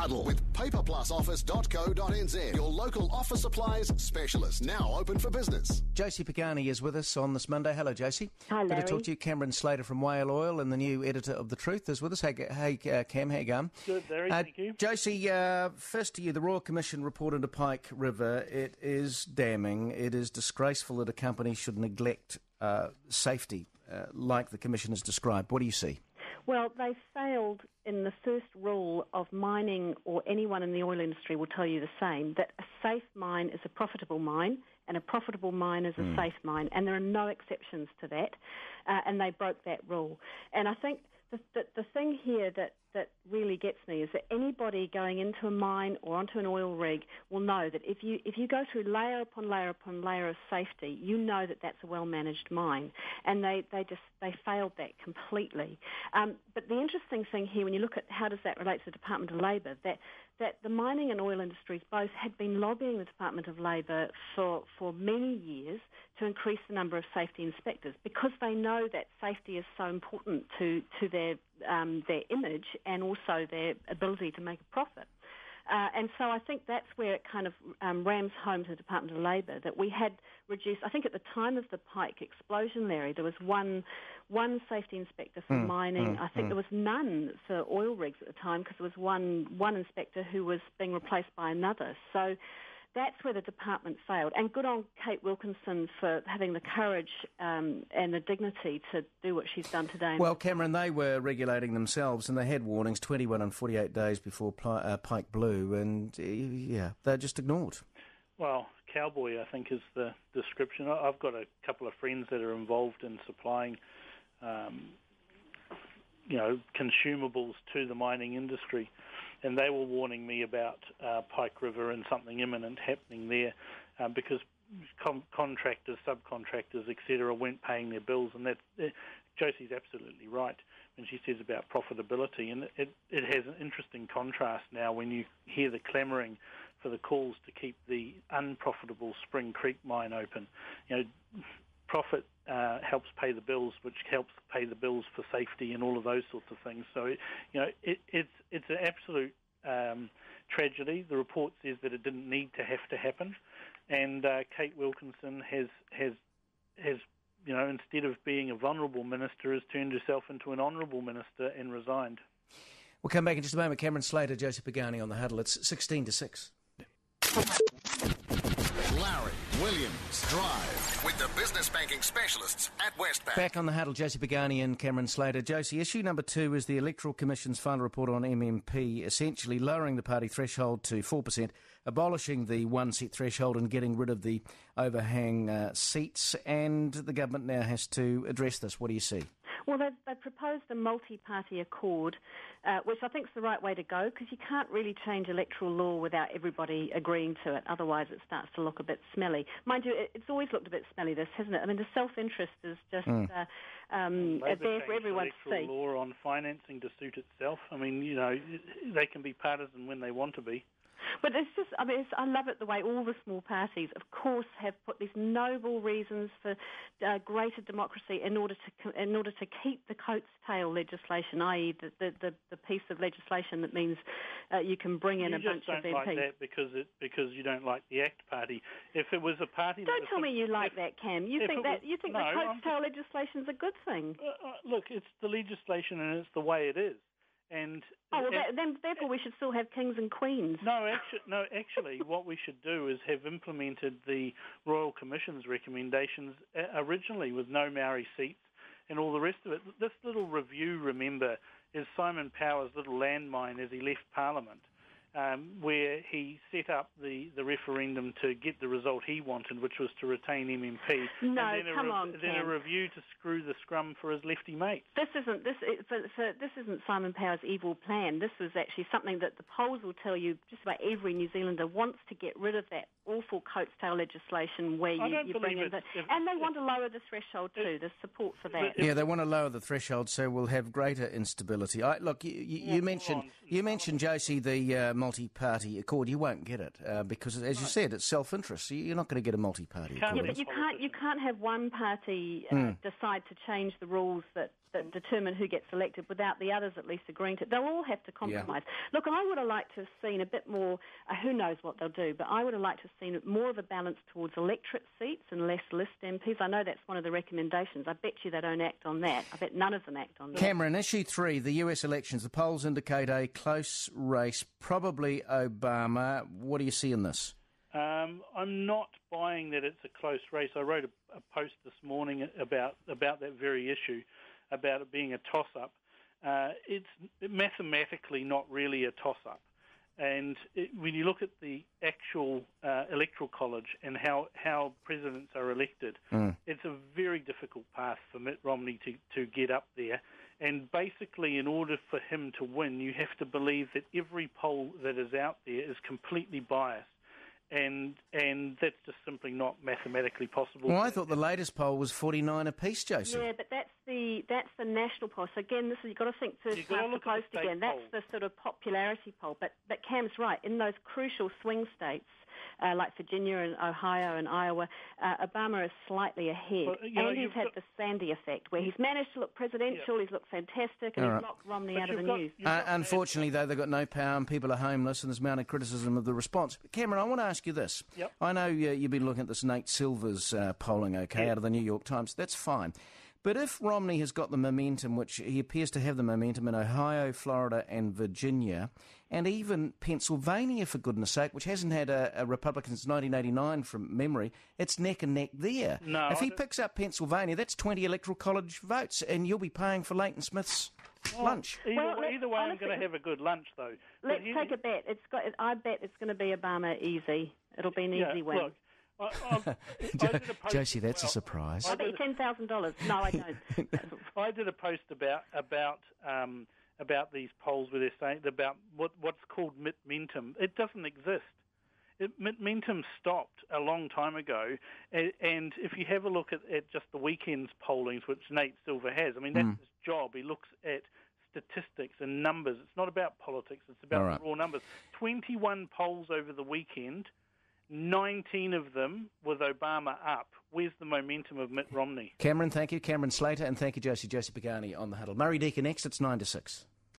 Huddle with paperplusoffice.co.nz, your local office supplies specialist, now open for business. Josie Pagani is with us on this Monday. Hello, Josie. Hi, Larry. Good to talk to you. Cameron Slater from Whale Oil and the new editor of The Truth is with us. Hey Cam, how you going? Good, Larry, thank you. Josie, first to you, the Royal Commission report into Pike River. It is damning. It is disgraceful that a company should neglect safety like the Commission has described. What do you see? Well, they failed in the first rule of mining, or anyone in the oil industry will tell you the same, that a safe mine is a profitable mine, and a profitable mine is a safe mine, and there are no exceptions to that, and they broke that rule. And I think the thing here that really gets me is that anybody going into a mine or onto an oil rig will know that if you go through layer upon layer upon layer of safety, you know that that's a well-managed mine. And they failed that completely. But the interesting thing here, when you look at how does that relate to the Department of Labour, that the mining and oil industries both had been lobbying the Department of Labour for many years to increase the number of safety inspectors, because they know that safety is so important to their image and also their ability to make a profit. And so I think that's where it kind of rams home to the Department of Labour, that we had reduced, I think at the time of the Pike explosion, Larry, there was one safety inspector for mining. I think there was none for oil rigs at the time, because there was one inspector who was being replaced by another. So that's where the department failed. And good on Kate Wilkinson for having the courage and the dignity to do what she's done today. Well, Cameron, they were regulating themselves, and they had warnings 21 and 48 days before Pike blew, and they're just ignored. Well, cowboy, I think, is the description. I've got a couple of friends that are involved in supplying consumables to the mining industry, and they were warning me about Pike River and something imminent happening there, because contractors, subcontractors, etc., weren't paying their bills, and Josie's absolutely right when she says about profitability, and it has an interesting contrast now when you hear the clamouring for the calls to keep the unprofitable Spring Creek mine open. Profit helps pay the bills, which helps pay the bills for safety and all of those sorts of things. So, it's an absolute tragedy. The report says that it didn't need to have to happen, and Kate Wilkinson has instead of being a vulnerable minister, has turned herself into an honourable minister and resigned. We'll come back in just a moment. Cameron Slater, Josie Pagani on the Huddle. It's 16 to 6. Larry Williams Drive with the business banking specialists at Westpac. Back on the Huddle, Josie Pagani and Cameron Slater. Josie, issue number 2 is the Electoral Commission's final report on MMP, essentially lowering the party threshold to 4%, abolishing the one-seat threshold and getting rid of the overhang seats, and the government now has to address this. What do you see? Well, they've proposed a multi-party accord, which I think is the right way to go, because you can't really change electoral law without everybody agreeing to it. Otherwise, it starts to look a bit smelly. Mind you, it's always looked a bit smelly, this, hasn't it? I mean, the self-interest is just there for everyone to see. Electoral law on financing to suit itself. I mean, they can be partisan when they want to be. But it's just, I love it the way all the small parties, of course, have put these noble reasons for greater democracy in order to keep the coat's tail legislation, i.e. the piece of legislation that means you can bring in a bunch of MPs. You just don't like that because you don't like the ACT party. If it was a party, don't tell me you like that, Cam. You think the coat's tail legislation's a good thing? Look, it's the legislation and it's the way it is. And then therefore we should still have kings and queens. No, actually, what we should do is have implemented the Royal Commission's recommendations originally with no Maori seats and all the rest of it. This little review, remember, is Simon Power's little landmine as he left Parliament, where he set up the referendum to get the result he wanted, which was to retain MMP. No, and then come on, then Cam. a review to screw the scrum for his lefty mates. This isn't Simon Power's evil plan. This was actually something that the polls will tell you just about every New Zealander wants to get rid of that awful coat's tail legislation where you bring in and they want to lower the threshold too. There's support for that. Yeah, they want to lower the threshold so we'll have greater instability. You mentioned Josie, the multi-party accord. You won't get it because, as you said, it's self-interest. So you're not going to get a multi-party accord. Yeah, but you can't have one party decide to change the rules that determine who gets elected without the others at least agreeing to it. They'll all have to compromise. Yeah. Look, I would have liked to have seen a bit more, who knows what they'll do, but I would have liked to have seen more of a balance towards electorate seats and less list MPs. I know that's one of the recommendations. I bet you they don't act on that. I bet none of them act on that. Cameron, issue 3, the US elections. The polls indicate a close race, probably Obama. What do you see in this? I'm not buying that it's a close race. I wrote a post this morning about that very issue, about it being a toss-up. It's mathematically not really a toss-up. And when you look at the actual electoral college and how presidents are elected, it's a very difficult path for Mitt Romney to get up there. And basically, in order for him to win, you have to believe that every poll that is out there is completely biased. And that's just simply not mathematically possible. Well, I thought the latest poll was 49 apiece, Josie. Yeah, but that's the national poll. So again, you've got to think first past the post again. That's the sort of popularity poll. But Cam's right. In those crucial swing states, like Virginia and Ohio and Iowa, Obama is slightly ahead. Well, and he's had the Sandy effect, where he's managed to look presidential, he's looked fantastic, and he's knocked Romney out of the news. Unfortunately, though, they've got no power and people are homeless, and there's mounted criticism of the response. Cameron, I want to ask you this. Yep. I know you've been looking at this Nate Silver's polling, out of the New York Times. That's fine. But if Romney has got the momentum, which he appears to have the momentum in Ohio, Florida and Virginia, and even Pennsylvania, for goodness sake, which hasn't had a Republican since 1989 from memory, it's neck and neck there. No, if he picks up Pennsylvania, that's 20 Electoral College votes, and you'll be paying for Leighton Smith's lunch. Either way, I'm going to have a good lunch, though. Let's take a bet. I bet it's going to be Obama easy. It'll be an easy win. Look, Josie, that's a surprise. I bet you $10,000. No, I don't. I did a post about these polls where they're saying about what's called Mitt-mentum. It doesn't exist. Mitt-mentum stopped a long time ago, and if you have a look at just the weekend's pollings, which Nate Silver has, I mean, that's his job. He looks at statistics and numbers. It's not about politics. It's about the raw numbers. 21 polls over the weekend, 19 of them with Obama up. Where's the momentum of Mitt Romney? Cameron, thank you. Cameron Slater, and thank you, Josie Pagani on the Huddle. Murray Deakin next. It's 9 to 6.